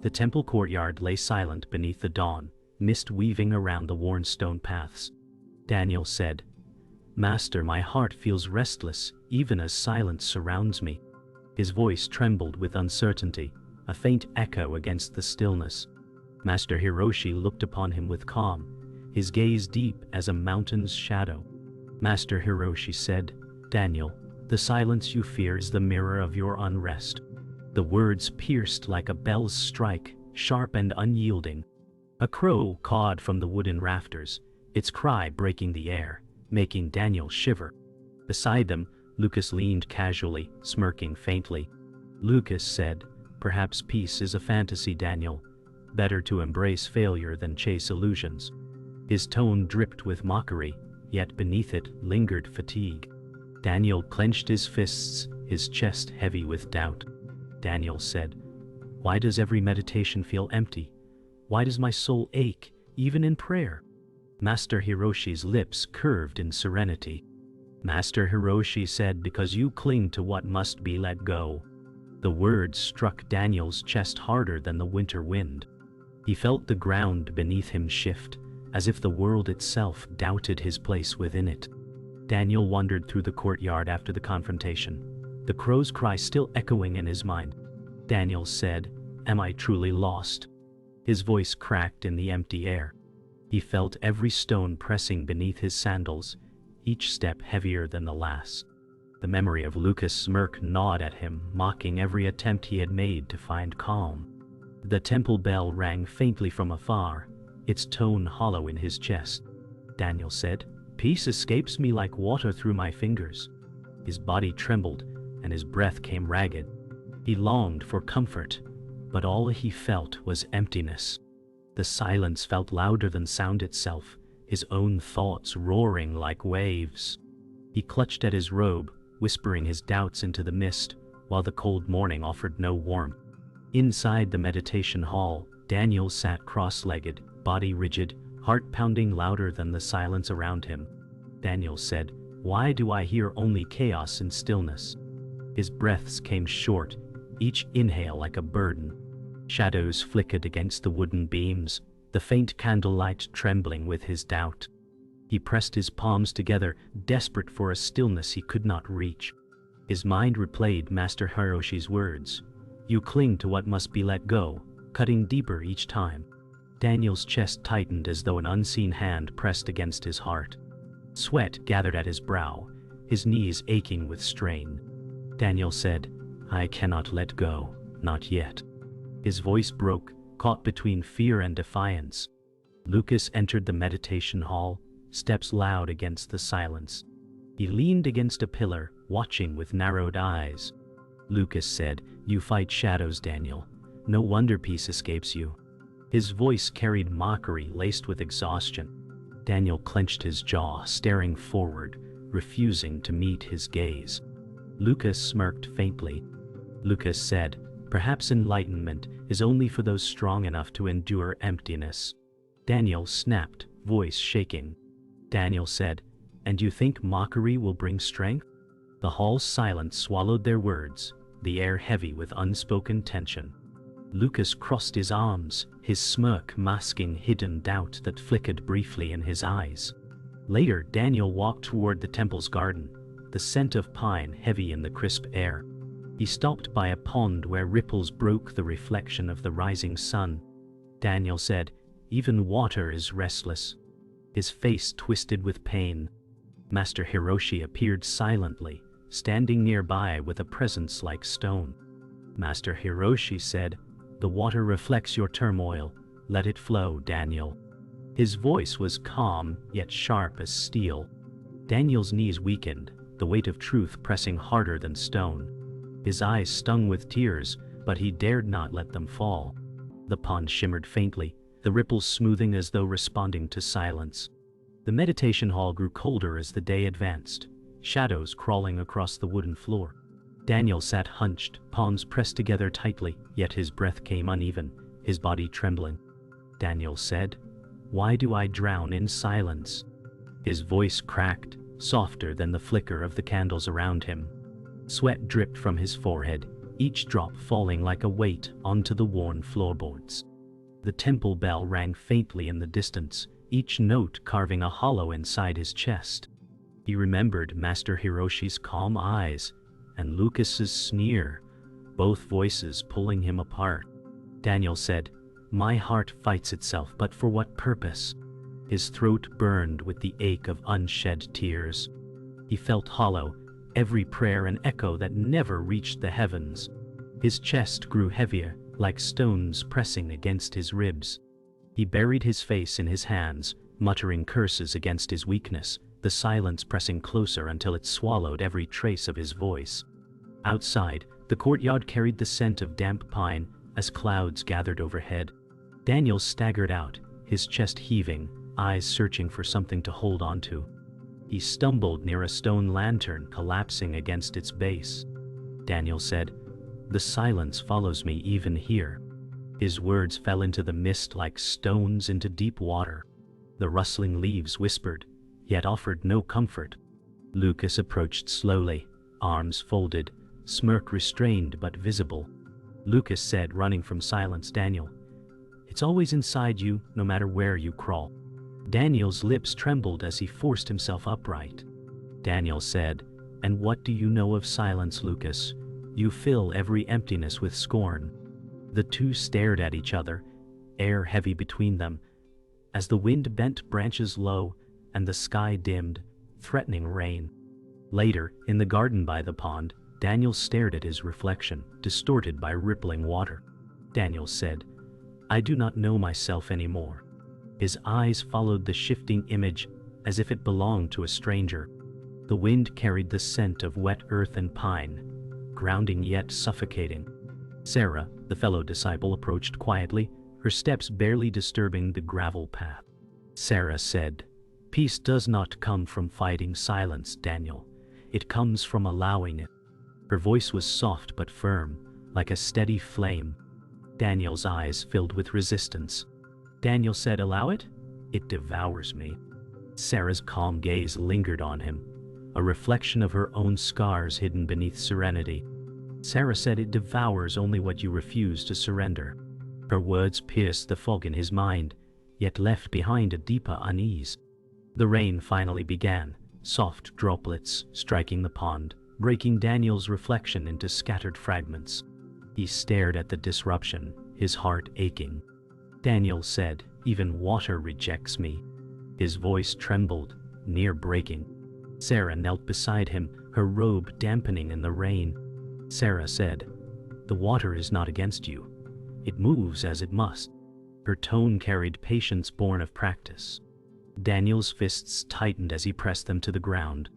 The temple courtyard lay silent beneath the dawn, mist weaving around the worn stone paths. Daniel said, "Master, my heart feels restless, even as silence surrounds me." His voice trembled with uncertainty, a faint echo against the stillness. Master Hiroshi looked upon him with calm, his gaze deep as a mountain's shadow. Master Hiroshi said, "Daniel, the silence you fear is the mirror of your unrest." The words pierced like a bell's strike, sharp and unyielding. A crow cawed from the wooden rafters, its cry breaking the air, making Daniel shiver. Beside them, Lucas leaned casually, smirking faintly. Lucas said, "Perhaps peace is a fantasy, Daniel. Better to embrace failure than chase illusions." His tone dripped with mockery, yet beneath it lingered fatigue. Daniel clenched his fists, his chest heavy with doubt. Daniel said, "Why does every meditation feel empty? Why does my soul ache, even in prayer?" Master Hiroshi's lips curved in serenity. Master Hiroshi said, "Because you cling to what must be let go." The words struck Daniel's chest harder than the winter wind. He felt the ground beneath him shift, as if the world itself doubted his place within it. Daniel wandered through the courtyard after the confrontation, the crow's cry still echoing in his mind. Daniel said, "Am I truly lost?" His voice cracked in the empty air. He felt every stone pressing beneath his sandals, each step heavier than the last. The memory of Lucas' smirk gnawed at him, mocking every attempt he had made to find calm. The temple bell rang faintly from afar, its tone hollow in his chest. Daniel said, "Peace escapes me like water through my fingers." His body trembled, and his breath came ragged. He longed for comfort, but all he felt was emptiness. The silence felt louder than sound itself, his own thoughts roaring like waves. He clutched at his robe, whispering his doubts into the mist, while the cold morning offered no warmth. Inside the meditation hall, Daniel sat cross-legged, body rigid, heart pounding louder than the silence around him. Daniel said, "Why do I hear only chaos and stillness?" His breaths came short, each inhale like a burden. Shadows flickered against the wooden beams, the faint candlelight trembling with his doubt. He pressed his palms together, desperate for a stillness he could not reach. His mind replayed Master Hiroshi's words, "You cling to what must be let go," cutting deeper each time. Daniel's chest tightened as though an unseen hand pressed against his heart. Sweat gathered at his brow, his knees aching with strain. Daniel said, "I cannot let go, not yet." His voice broke, caught between fear and defiance. Lucas entered the meditation hall, steps loud against the silence. He leaned against a pillar, watching with narrowed eyes. Lucas said, "You fight shadows, Daniel. No wonder peace escapes you." His voice carried mockery laced with exhaustion. Daniel clenched his jaw, staring forward, refusing to meet his gaze. Lucas smirked faintly. Lucas said, "Perhaps enlightenment is only for those strong enough to endure emptiness." Daniel snapped, voice shaking. Daniel said, "And you think mockery will bring strength?" The hall's silence swallowed their words, the air heavy with unspoken tension. Lucas crossed his arms, his smirk masking hidden doubt that flickered briefly in his eyes. Later, Daniel walked toward the temple's garden, the scent of pine heavy in the crisp air. He stopped by a pond where ripples broke the reflection of the rising sun. Daniel said, "Even water is restless." His face twisted with pain. Master Hiroshi appeared silently, standing nearby with a presence like stone. Master Hiroshi said, "The water reflects your turmoil. Let it flow, Daniel." His voice was calm, yet sharp as steel. Daniel's knees weakened, the weight of truth pressing harder than stone. His eyes stung with tears, but he dared not let them fall. The pond shimmered faintly, the ripples smoothing as though responding to silence. The meditation hall grew colder as the day advanced, shadows crawling across the wooden floor. Daniel sat hunched, palms pressed together tightly, yet his breath came uneven, his body trembling. Daniel said, "Why do I drown in silence?" His voice cracked, softer than the flicker of the candles around him. Sweat dripped from his forehead, each drop falling like a weight onto the worn floorboards. The temple bell rang faintly in the distance, each note carving a hollow inside his chest. He remembered Master Hiroshi's calm eyes and Lucas's sneer, both voices pulling him apart. Daniel said, "My heart fights itself, but for what purpose?" His throat burned with the ache of unshed tears. He felt hollow, every prayer an echo that never reached the heavens. His chest grew heavier, like stones pressing against his ribs. He buried his face in his hands, muttering curses against his weakness, the silence pressing closer until it swallowed every trace of his voice. Outside, the courtyard carried the scent of damp pine as clouds gathered overhead. Daniel staggered out, his chest heaving, eyes searching for something to hold onto. He stumbled near a stone lantern collapsing against its base. Daniel said, "The silence follows me even here." His words fell into the mist like stones into deep water. The rustling leaves whispered, yet offered no comfort. Lucas approached slowly, arms folded, smirk restrained but visible. Lucas said, running from silence, "Daniel, it's always inside you, no matter where you crawl." Daniel's lips trembled as he forced himself upright. Daniel said, "And what do you know of silence, Lucas? You fill every emptiness with scorn." The two stared at each other, air heavy between them, as the wind bent branches low and the sky dimmed, threatening rain. Later, in the garden by the pond, Daniel stared at his reflection, distorted by rippling water. Daniel said, "I do not know myself anymore." His eyes followed the shifting image as if it belonged to a stranger. The wind carried the scent of wet earth and pine, grounding yet suffocating. Sarah, the fellow disciple, approached quietly, her steps barely disturbing the gravel path. Sarah said, "Peace does not come from fighting silence, Daniel. It comes from allowing it." Her voice was soft but firm, like a steady flame. Daniel's eyes filled with resistance. Daniel said, "Allow it? It devours me." Sarah's calm gaze lingered on him, a reflection of her own scars hidden beneath serenity. Sarah said, "It devours only what you refuse to surrender." Her words pierced the fog in his mind, yet left behind a deeper unease. The rain finally began, soft droplets striking the pond, breaking Daniel's reflection into scattered fragments. He stared at the disruption, his heart aching. Daniel said, "Even water rejects me." His voice trembled, near breaking. Sarah knelt beside him, her robe dampening in the rain. Sarah said, "The water is not against you. It moves as it must." Her tone carried patience born of practice. Daniel's fists tightened as he pressed them to the ground.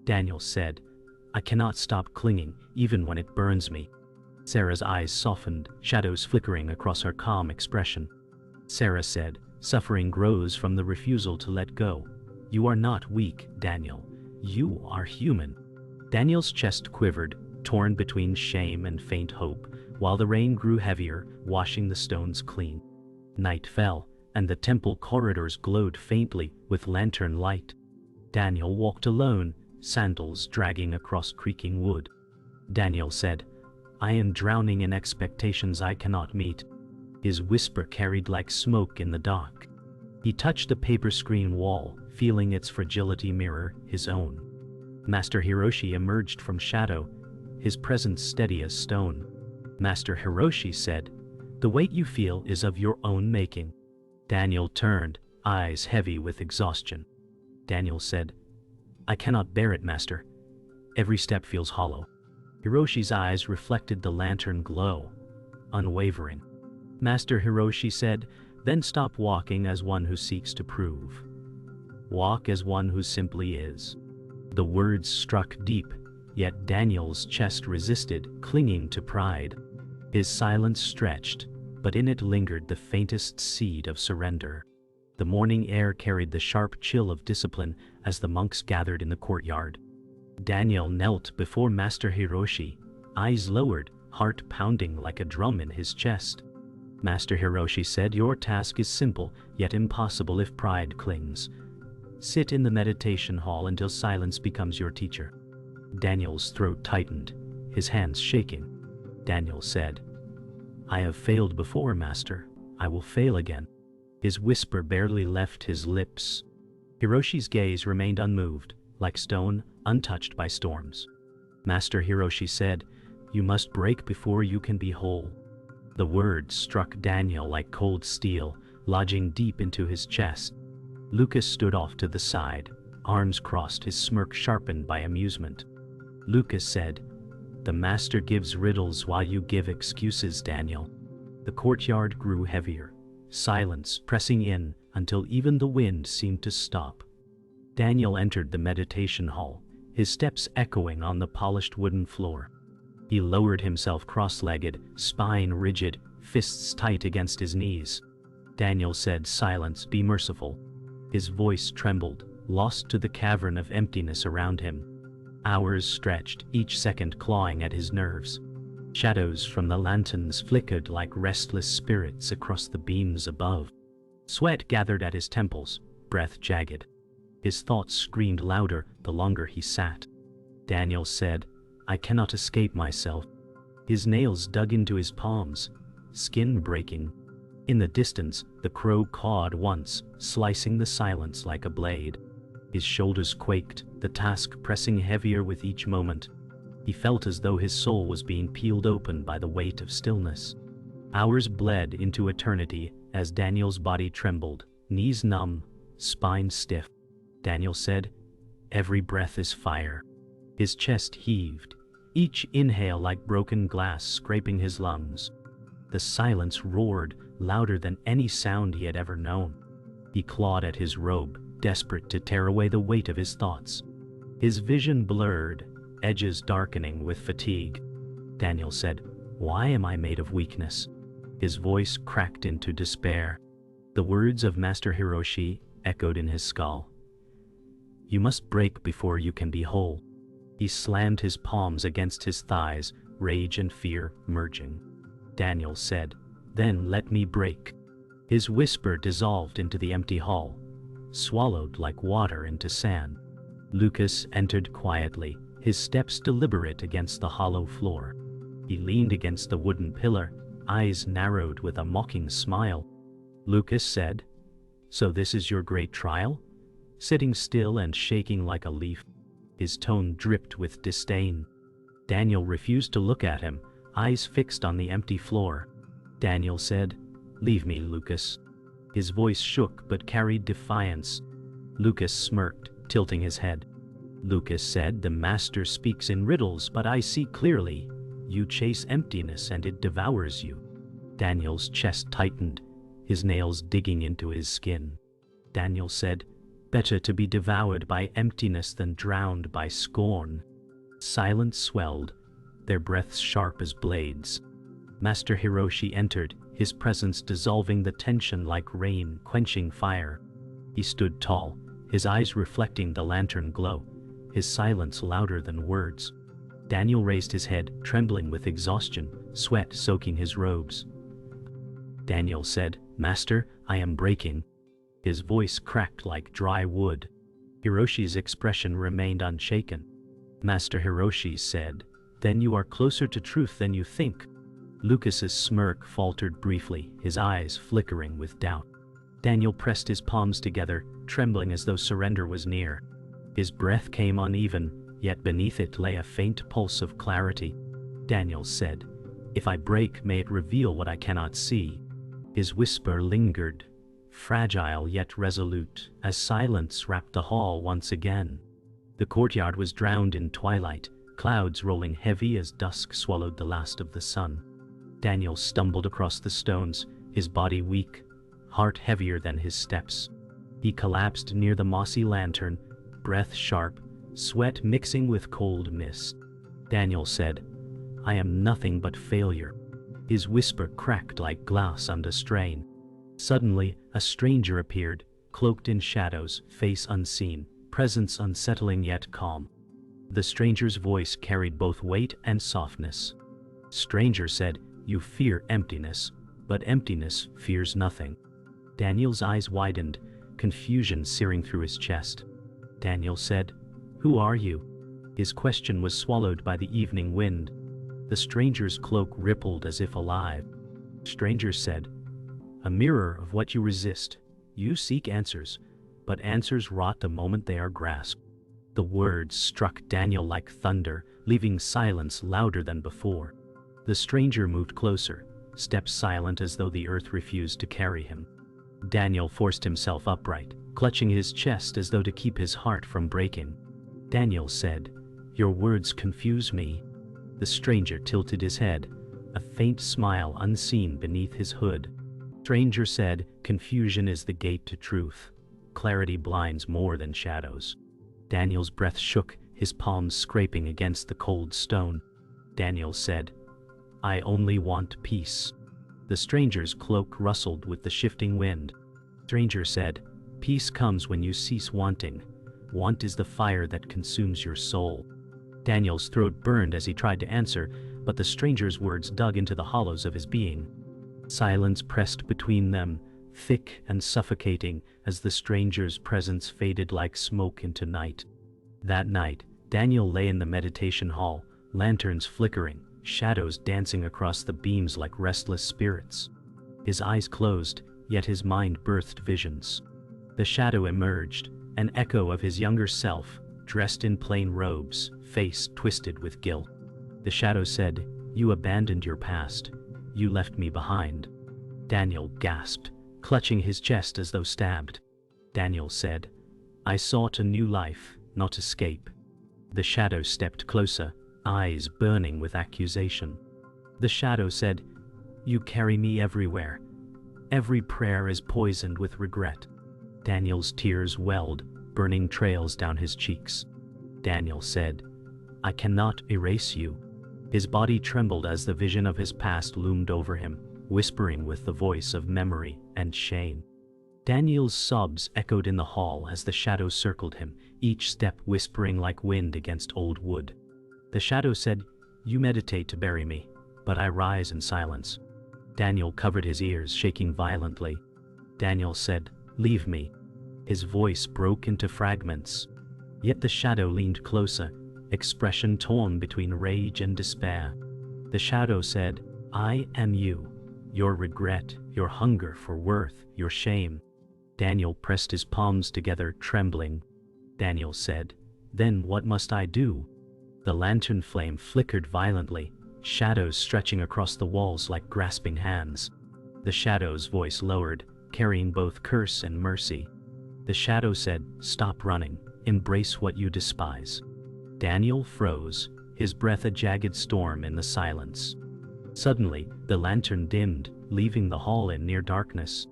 Daniel said, "I cannot stop clinging, even when it burns me." Sarah's eyes softened, shadows flickering across her calm expression. Sarah said, "Suffering grows from the refusal to let go. You are not weak, Daniel. You are human." Daniel's chest quivered, torn between shame and faint hope, while the rain grew heavier, washing the stones clean. Night fell, and the temple corridors glowed faintly with lantern light. Daniel walked alone, sandals dragging across creaking wood. Daniel said, "I am drowning in expectations I cannot meet." His whisper carried like smoke in the dark. He touched the paper screen wall, feeling its fragility mirror his own. Master Hiroshi emerged from shadow, his presence steady as stone. Master Hiroshi said, "The weight you feel is of your own making." Daniel turned, eyes heavy with exhaustion. Daniel said, "I cannot bear it, Master. Every step feels hollow." Hiroshi's eyes reflected the lantern glow, unwavering. Master Hiroshi said, "Then stop walking as one who seeks to prove. Walk as one who simply is." The words struck deep, yet Daniel's chest resisted, clinging to pride. His silence stretched, but in it lingered the faintest seed of surrender. The morning air carried the sharp chill of discipline as the monks gathered in the courtyard. Daniel knelt before Master Hiroshi, eyes lowered, heart pounding like a drum in his chest. Master Hiroshi said, "Your task is simple, yet impossible if pride clings. Sit in the meditation hall until silence becomes your teacher." Daniel's throat tightened, his hands shaking. Daniel said. I have failed before, Master. I will fail again. His whisper barely left his lips. Hiroshi's gaze remained unmoved, like stone untouched by storms. Master Hiroshi said, "You must break before you can be whole." The words struck Daniel like cold steel, lodging deep into his chest. Lucas stood off to the side, arms crossed, his smirk sharpened by amusement. Lucas said, "The Master gives riddles while you give excuses, Daniel." The courtyard grew heavier, silence pressing in until even the wind seemed to stop. Daniel entered the meditation hall, his steps echoing on the polished wooden floor. He lowered himself cross-legged, spine rigid, fists tight against his knees. Daniel said, "Silence, be merciful." His voice trembled, lost to the cavern of emptiness around him. Hours stretched, each second clawing at his nerves. Shadows from the lanterns flickered like restless spirits across the beams above. Sweat gathered at his temples, breath jagged. His thoughts screamed louder the longer he sat. Daniel said, "I cannot escape myself." His nails dug into his palms, skin breaking. In the distance, the crow cawed once, slicing the silence like a blade. His shoulders quaked, the task pressing heavier with each moment. He felt as though his soul was being peeled open by the weight of stillness. Hours bled into eternity as Daniel's body trembled, knees numb, spine stiff. Daniel said, "Every breath is fire." His chest heaved, each inhale like broken glass scraping his lungs. The silence roared, louder than any sound he had ever known. He clawed at his robe, desperate to tear away the weight of his thoughts. His vision blurred, edges darkening with fatigue. Daniel said, "Why am I made of weakness?" His voice cracked into despair. The words of Master Hiroshi echoed in his skull. "You must break before you can be whole." He slammed his palms against his thighs, rage and fear merging. Daniel said, "Then let me break." His whisper dissolved into the empty hall, swallowed like water into sand. Lucas entered quietly, his steps deliberate against the hollow floor. He leaned against the wooden pillar, eyes narrowed with a mocking smile. Lucas said, "So this is your great trial?" Sitting still and shaking like a leaf. His tone dripped with disdain. Daniel refused to look at him, eyes fixed on the empty floor. Daniel said, "Leave me, Lucas." His voice shook but carried defiance. Lucas smirked, tilting his head. Lucas said, "The Master speaks in riddles, but I see clearly. You chase emptiness and it devours you." Daniel's chest tightened, his nails digging into his skin. Daniel said, "Better to be devoured by emptiness than drowned by scorn." Silence swelled, their breaths sharp as blades. Master Hiroshi entered, his presence dissolving the tension like rain quenching fire. He stood tall, his eyes reflecting the lantern glow, his silence louder than words. Daniel raised his head, trembling with exhaustion, sweat soaking his robes. Daniel said, "Master, I am breaking." His voice cracked like dry wood. Hiroshi's expression remained unshaken. Master Hiroshi said, "Then you are closer to truth than you think." Lucas's smirk faltered briefly, his eyes flickering with doubt. Daniel pressed his palms together, trembling as though surrender was near. His breath came uneven, yet beneath it lay a faint pulse of clarity. Daniel said, "If I break, may it reveal what I cannot see." His whisper lingered, fragile yet resolute, as silence wrapped the hall once again. The courtyard was drowned in twilight, clouds rolling heavy as dusk swallowed the last of the sun. Daniel stumbled across the stones, his body weak, heart heavier than his steps. He collapsed near the mossy lantern, breath sharp, sweat mixing with cold mist. Daniel said, "I am nothing but failure." His whisper cracked like glass under strain. Suddenly, a stranger appeared, cloaked in shadows, face unseen, presence unsettling yet calm. The stranger's voice carried both weight and softness. Stranger said, "You fear emptiness, but emptiness fears nothing." Daniel's eyes widened, confusion searing through his chest. Daniel said, "Who are you?" His question was swallowed by the evening wind. The stranger's cloak rippled as if alive. The stranger said, "A mirror of what you resist. You seek answers, but answers rot the moment they are grasped." The words struck Daniel like thunder, leaving silence louder than before. The stranger moved closer, steps silent as though the earth refused to carry him. Daniel forced himself upright, clutching his chest as though to keep his heart from breaking. Daniel said, "Your words confuse me." The stranger tilted his head, a faint smile unseen beneath his hood. Stranger said, "Confusion is the gate to truth. Clarity blinds more than shadows." Daniel's breath shook, his palms scraping against the cold stone. Daniel said, "I only want peace." The stranger's cloak rustled with the shifting wind. Stranger said, "Peace comes when you cease wanting. Want is the fire that consumes your soul." Daniel's throat burned as he tried to answer, but the stranger's words dug into the hollows of his being. Silence pressed between them, thick and suffocating, as the stranger's presence faded like smoke into night. That night, Daniel lay in the meditation hall, lanterns flickering, shadows dancing across the beams like restless spirits. His eyes closed, yet his mind birthed visions. The shadow emerged, an echo of his younger self, dressed in plain robes, face twisted with guilt. The shadow said, "You abandoned your past. You left me behind." Daniel gasped, clutching his chest as though stabbed. Daniel said, "I sought a new life, not escape." The shadow stepped closer, eyes burning with accusation. The shadow said, "You carry me everywhere. Every prayer is poisoned with regret." Daniel's tears welled, burning trails down his cheeks. Daniel said, "I cannot erase you." His body trembled as the vision of his past loomed over him, whispering with the voice of memory and shame. Daniel's sobs echoed in the hall as the shadow circled him, each step whispering like wind against old wood. The shadow said, "You meditate to bury me, but I rise in silence." Daniel covered his ears, shaking violently. Daniel said, "Leave me." His voice broke into fragments. Yet the shadow leaned closer, expression torn between rage and despair. The shadow said, "I am you. Your regret, your hunger for worth, your shame." Daniel pressed his palms together, trembling. Daniel said, "Then what must I do?" The lantern flame flickered violently, shadows stretching across the walls like grasping hands. The shadow's voice lowered, carrying both curse and mercy. The shadow said, "Stop running, embrace what you despise." Daniel froze, his breath a jagged storm in the silence. Suddenly, the lantern dimmed, leaving the hall in near darkness.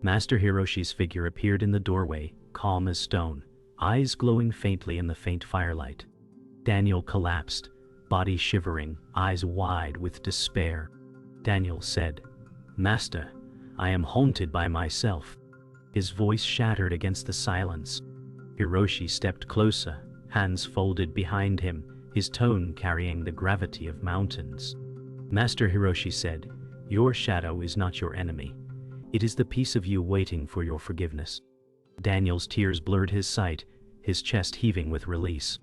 Master Hiroshi's figure appeared in the doorway, calm as stone, eyes glowing faintly in the faint firelight. Daniel collapsed, body shivering, eyes wide with despair. Daniel said, "Master, I am haunted by myself." His voice shattered against the silence. Hiroshi stepped closer, hands folded behind him, his tone carrying the gravity of mountains. Master Hiroshi said, "Your shadow is not your enemy. It is the piece of you waiting for your forgiveness." Daniel's tears blurred his sight, his chest heaving with release.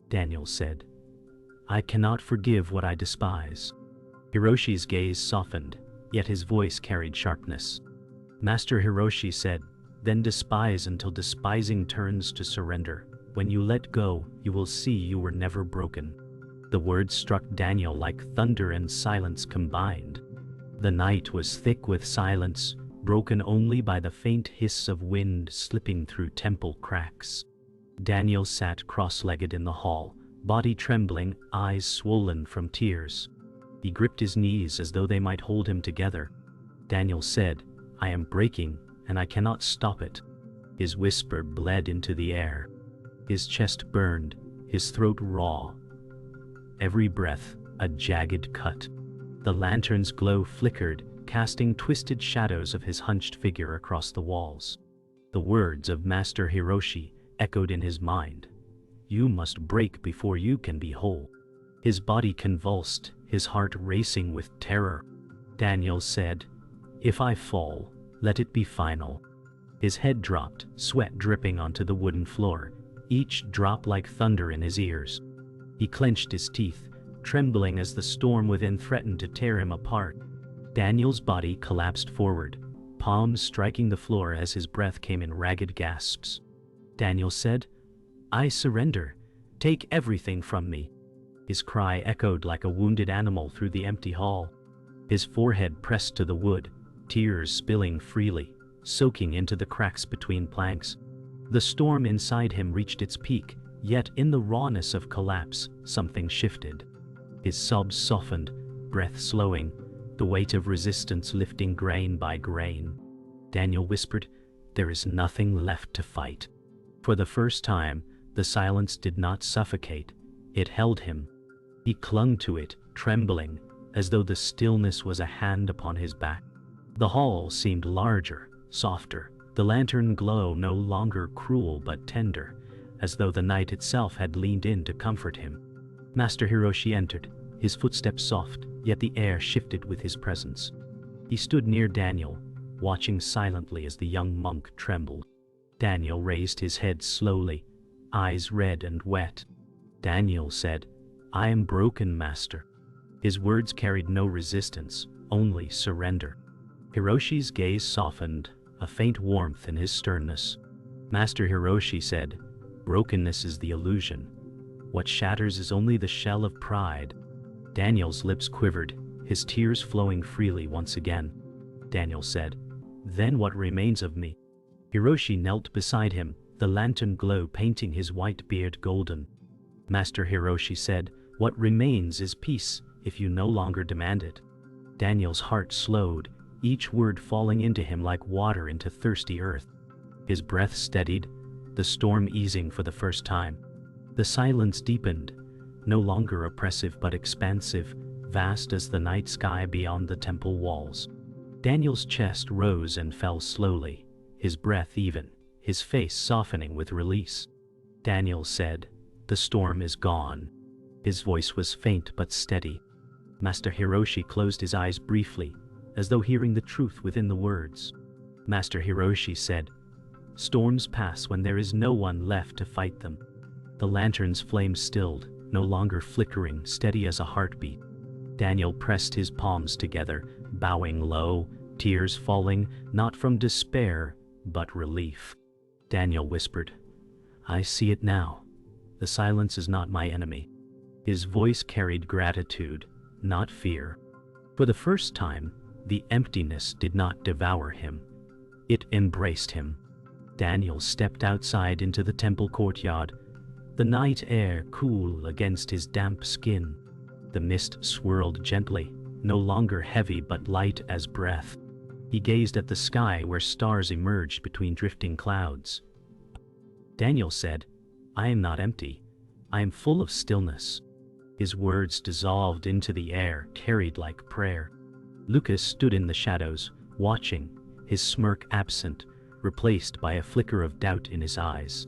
Daniel said, "I cannot forgive what I despise." Hiroshi's gaze softened, yet his voice carried sharpness. Master Hiroshi said, "Then despise until despising turns to surrender. When you let go, you will see you were never broken." The words struck Daniel like thunder and silence combined. The night was thick with silence, broken only by the faint hiss of wind slipping through temple cracks. Daniel sat cross-legged in the hall, body trembling, eyes swollen from tears. He gripped his knees as though they might hold him together. Daniel said, "I am breaking, and I cannot stop it." His whisper bled into the air. His chest burned, his throat raw. Every breath, a jagged cut. The lantern's glow flickered, casting twisted shadows of his hunched figure across the walls. The words of Master Hiroshi echoed in his mind. "You must break before you can be whole." His body convulsed, his heart racing with terror. Daniel said, "If I fall, let it be final." His head dropped, sweat dripping onto the wooden floor, each drop like thunder in his ears. He clenched his teeth, trembling as the storm within threatened to tear him apart. Daniel's body collapsed forward, palms striking the floor as his breath came in ragged gasps. Daniel said, "I surrender. Take everything from me." His cry echoed like a wounded animal through the empty hall. His forehead pressed to the wood, tears spilling freely, soaking into the cracks between planks. The storm inside him reached its peak, yet in the rawness of collapse, something shifted. His sobs softened, breath slowing, the weight of resistance lifting grain by grain. Daniel whispered, "There is nothing left to fight." For the first time, the silence did not suffocate, it held him. He clung to it, trembling, as though the stillness was a hand upon his back. The hall seemed larger, softer, the lantern glow no longer cruel but tender, as though the night itself had leaned in to comfort him. Master Hiroshi entered, his footsteps soft, yet the air shifted with his presence. He stood near Daniel, watching silently as the young monk trembled. Daniel raised his head slowly, eyes red and wet. Daniel said, "I am broken, Master." His words carried no resistance, only surrender. Hiroshi's gaze softened, a faint warmth in his sternness. Master Hiroshi said, "Brokenness is the illusion. What shatters is only the shell of pride." Daniel's lips quivered, his tears flowing freely once again. Daniel said, "Then what remains of me?" Hiroshi knelt beside him, the lantern glow painting his white beard golden. Master Hiroshi said, "What remains is peace, if you no longer demand it." Daniel's heart slowed, each word falling into him like water into thirsty earth. His breath steadied, the storm easing for the first time. The silence deepened, no longer oppressive but expansive, vast as the night sky beyond the temple walls. Daniel's chest rose and fell slowly, his breath even, his face softening with release. Daniel said, "The storm is gone." His voice was faint but steady. Master Hiroshi closed his eyes briefly, as though hearing the truth within the words. Master Hiroshi said, "Storms pass when there is no one left to fight them." The lantern's flame stilled, no longer flickering, steady as a heartbeat. Daniel pressed his palms together, bowing low, tears falling, not from despair, but relief. Daniel whispered, "I see it now. The silence is not my enemy." His voice carried gratitude, not fear. For the first time, the emptiness did not devour him. It embraced him. Daniel stepped outside into the temple courtyard, the night air cool against his damp skin. The mist swirled gently, no longer heavy but light as breath. He gazed at the sky where stars emerged between drifting clouds. Daniel said, "I am not empty. I am full of stillness." His words dissolved into the air, carried like prayer. Lucas stood in the shadows, watching, his smirk absent, replaced by a flicker of doubt in his eyes.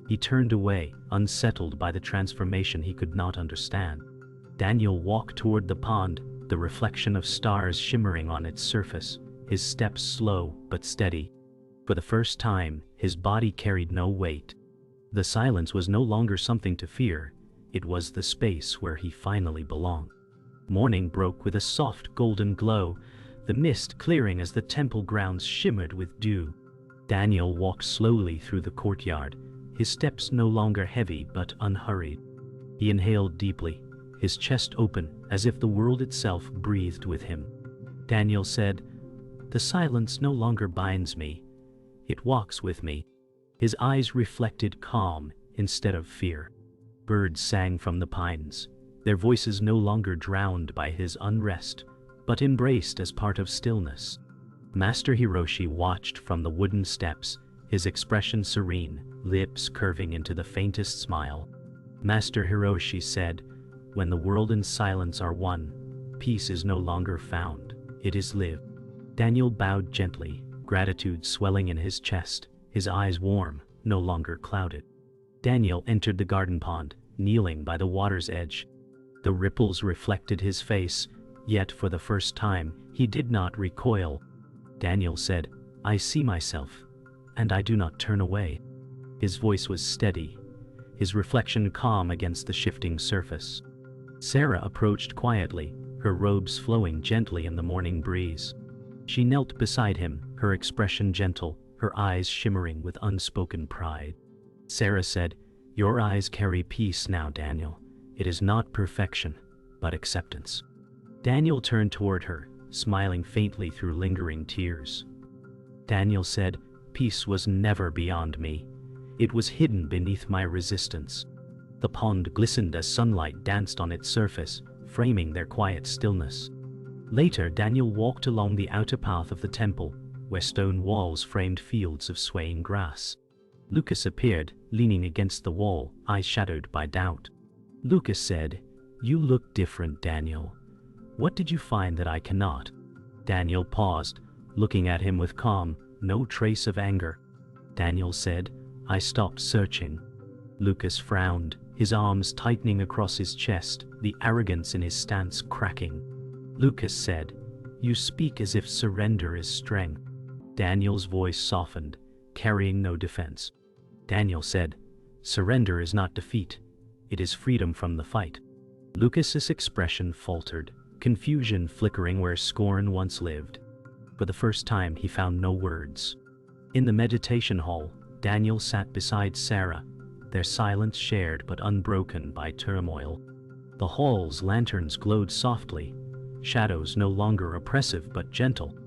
He turned away, unsettled by the transformation he could not understand. Daniel walked toward the pond, the reflection of stars shimmering on its surface, his steps slow but steady. For the first time, his body carried no weight. The silence was no longer something to fear, it was the space where he finally belonged. Morning broke with a soft golden glow, the mist clearing as the temple grounds shimmered with dew. Daniel walked slowly through the courtyard, his steps no longer heavy but unhurried. He inhaled deeply, his chest open as if the world itself breathed with him. Daniel said, "The silence no longer binds me, it walks with me." His eyes reflected calm instead of fear. Birds sang from the pines, their voices no longer drowned by his unrest, but embraced as part of stillness. Master Hiroshi watched from the wooden steps, his expression serene, lips curving into the faintest smile. Master Hiroshi said, "When the world and silence are one, peace is no longer found, it is lived." Daniel bowed gently, gratitude swelling in his chest, his eyes warm, no longer clouded. Daniel entered the garden pond, kneeling by the water's edge. The ripples reflected his face, yet for the first time, he did not recoil. Daniel said, "I see myself, and I do not turn away." His voice was steady, his reflection calm against the shifting surface. Sarah approached quietly, her robes flowing gently in the morning breeze. She knelt beside him, her expression gentle, her eyes shimmering with unspoken pride. Sarah said, "Your eyes carry peace now, Daniel. It is not perfection, but acceptance." Daniel turned toward her, smiling faintly through lingering tears. Daniel said, "Peace was never beyond me. It was hidden beneath my resistance." The pond glistened as sunlight danced on its surface, framing their quiet stillness. Later, Daniel walked along the outer path of the temple, where stone walls framed fields of swaying grass. Lucas appeared, leaning against the wall, eyes shadowed by doubt. Lucas said, "You look different, Daniel. What did you find that I cannot?" Daniel paused, looking at him with calm, no trace of anger. Daniel said, "I stopped searching." Lucas frowned, his arms tightening across his chest, the arrogance in his stance cracking. Lucas said, "You speak as if surrender is strength." Daniel's voice softened, carrying no defense. Daniel said, "Surrender is not defeat. It is freedom from the fight." Lucas's expression faltered, confusion flickering where scorn once lived. For the first time, he found no words. In the meditation hall, Daniel sat beside Sarah, their silence shared but unbroken by turmoil. The hall's lanterns glowed softly, shadows no longer oppressive but gentle.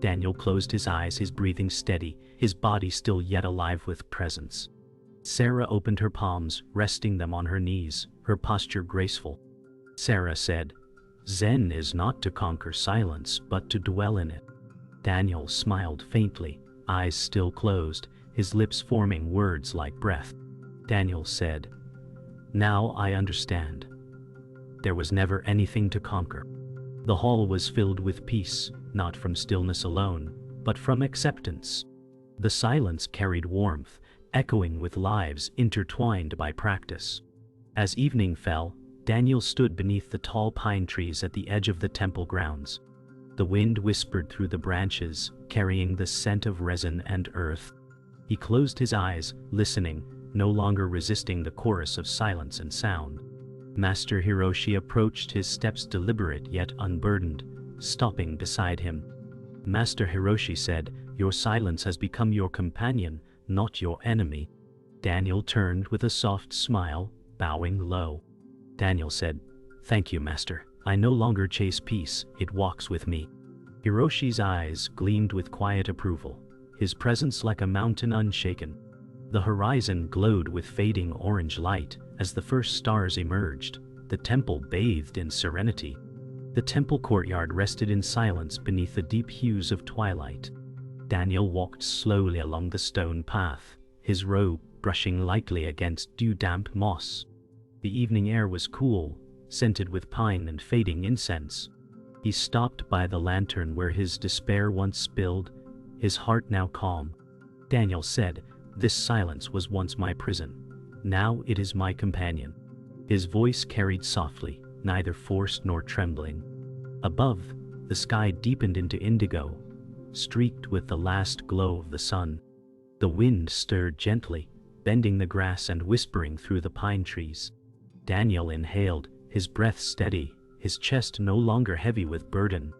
Daniel closed his eyes, his breathing steady, his body still yet alive with presence. Sarah opened her palms, resting them on her knees, her posture graceful. Sarah said, "Zen is not to conquer silence, but to dwell in it." Daniel smiled faintly, eyes still closed, his lips forming words like breath. Daniel said, "Now I understand. There was never anything to conquer." The hall was filled with peace, not from stillness alone, but from acceptance. The silence carried warmth, echoing with lives intertwined by practice. As evening fell, Daniel stood beneath the tall pine trees at the edge of the temple grounds. The wind whispered through the branches, carrying the scent of resin and earth. He closed his eyes, listening, no longer resisting the chorus of silence and sound. Master Hiroshi approached, his steps deliberate yet unburdened, stopping beside him. Master Hiroshi said, "Your silence has become your companion, not your enemy." Daniel turned with a soft smile, bowing low. Daniel said, "Thank you, Master. I no longer chase peace, it walks with me." Hiroshi's eyes gleamed with quiet approval, his presence like a mountain unshaken. The horizon glowed with fading orange light as the first stars emerged, the temple bathed in serenity. The temple courtyard rested in silence beneath the deep hues of twilight. Daniel walked slowly along the stone path, his robe brushing lightly against dew-damp moss. The evening air was cool, scented with pine and fading incense. He stopped by the lantern where his despair once spilled, his heart now calm. Daniel said, "This silence was once my prison. Now it is my companion." His voice carried softly, neither forced nor trembling. Above, the sky deepened into indigo, streaked with the last glow of the sun. The wind stirred gently, bending the grass and whispering through the pine trees. Daniel inhaled, his breath steady, his chest no longer heavy with burden.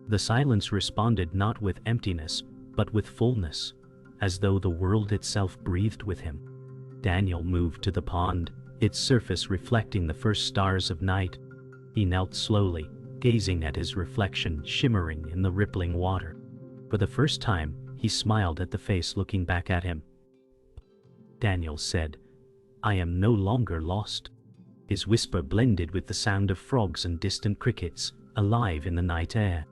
The silence responded not with emptiness, but with fullness, as though the world itself breathed with him. Daniel moved to the pond, its surface reflecting the first stars of night. He knelt slowly, gazing at his reflection shimmering in the rippling water. For the first time, he smiled at the face looking back at him. Daniel said, "I am no longer lost." His whisper blended with the sound of frogs and distant crickets, alive in the night air.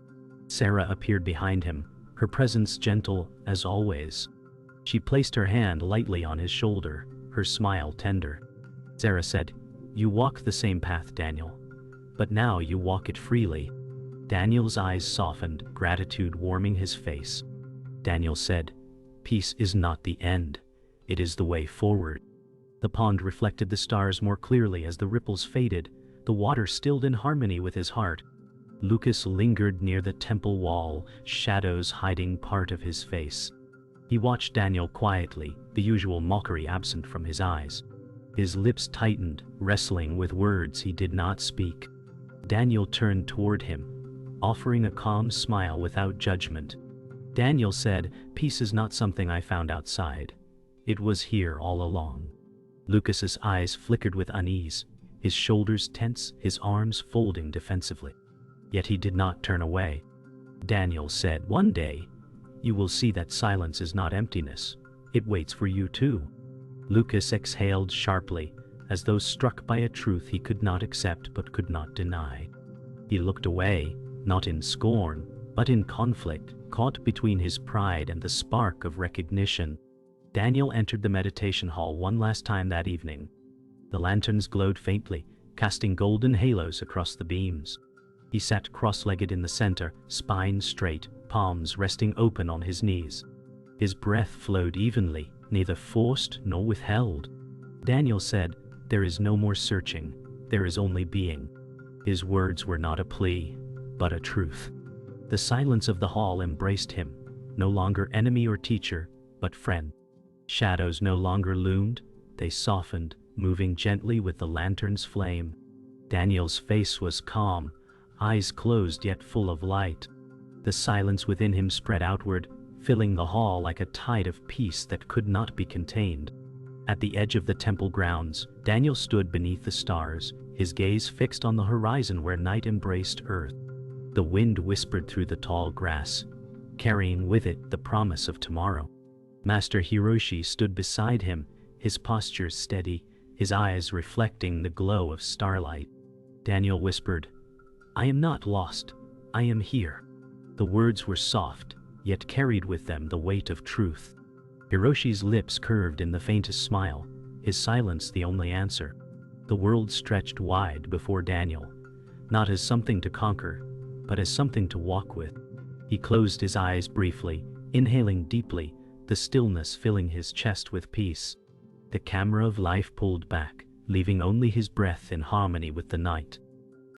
Sarah appeared behind him, her presence gentle as always. She placed her hand lightly on his shoulder, her smile tender. Sarah said, "You walk the same path, Daniel, but now you walk it freely." Daniel's eyes softened, gratitude warming his face. Daniel said, "Peace is not the end, it is the way forward." The pond reflected the stars more clearly as the ripples faded, the water stilled in harmony with his heart. Lucas lingered near the temple wall, shadows hiding part of his face. He watched Daniel quietly, the usual mockery absent from his eyes. His lips tightened, wrestling with words he did not speak. Daniel turned toward him, offering a calm smile without judgment. Daniel said, "Peace is not something I found outside. It was here all along." Lucas's eyes flickered with unease, his shoulders tense, his arms folding defensively. Yet he did not turn away. Daniel said, "One day, you will see that silence is not emptiness. It waits for you too." Lucas exhaled sharply, as though struck by a truth he could not accept but could not deny. He looked away, not in scorn, but in conflict, caught between his pride and the spark of recognition. Daniel entered the meditation hall one last time that evening. The lanterns glowed faintly, casting golden halos across the beams. He sat cross-legged in the center, spine straight, palms resting open on his knees. His breath flowed evenly, neither forced nor withheld. Daniel said, "There is no more searching, there is only being." His words were not a plea, but a truth. The silence of the hall embraced him, no longer enemy or teacher, but friend. Shadows no longer loomed, they softened, moving gently with the lantern's flame. Daniel's face was calm, eyes closed yet full of light. The silence within him spread outward, filling the hall like a tide of peace that could not be contained. At the edge of the temple grounds, Daniel stood beneath the stars, his gaze fixed on the horizon where night embraced earth. The wind whispered through the tall grass, carrying with it the promise of tomorrow. Master Hiroshi stood beside him, his posture steady, his eyes reflecting the glow of starlight. Daniel whispered, "I am not lost, I am here." The words were soft, yet carried with them the weight of truth. Hiroshi's lips curved in the faintest smile, his silence the only answer. The world stretched wide before Daniel, not as something to conquer, but as something to walk with. He closed his eyes briefly, inhaling deeply, the stillness filling his chest with peace. The camera of life pulled back, leaving only his breath in harmony with the night.